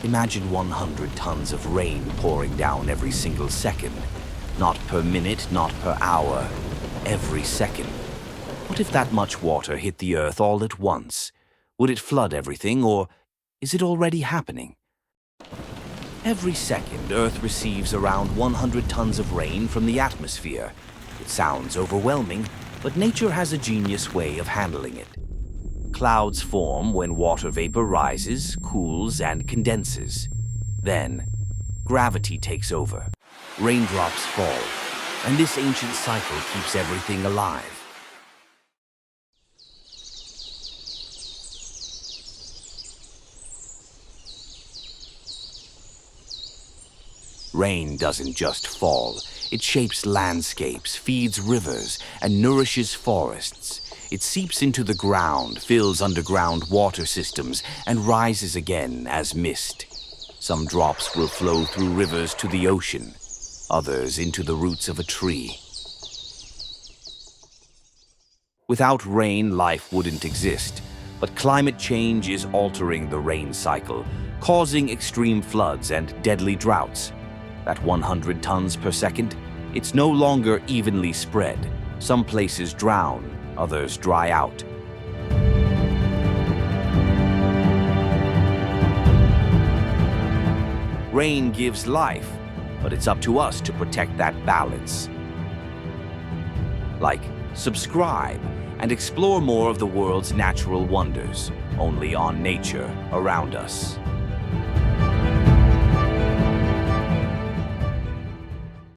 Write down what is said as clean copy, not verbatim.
Imagine 100 tons of rain pouring down every single second. Not per minute, not per hour. Every second. What if that much water hit the Earth all at once? Would it flood everything, or is it already happening? Every second, Earth receives around 100 tons of rain from the atmosphere. It sounds overwhelming, but nature has a genius way of handling it. Clouds form when water vapor rises, cools, and condenses. Then, gravity takes over. Raindrops fall, and this ancient cycle keeps everything alive. Rain doesn't just fall. It shapes landscapes, feeds rivers, and nourishes forests. It seeps into the ground, fills underground water systems, and rises again as mist. Some drops will flow through rivers to the ocean, others into the roots of a tree. Without rain, life wouldn't exist, but climate change is altering the rain cycle, causing extreme floods and deadly droughts. At 100 tons per second, it's no longer evenly spread. Some places drown, others dry out. Rain gives life, but it's up to us to protect that balance. Like, subscribe, and explore more of the world's natural wonders, only on Nature Around Us.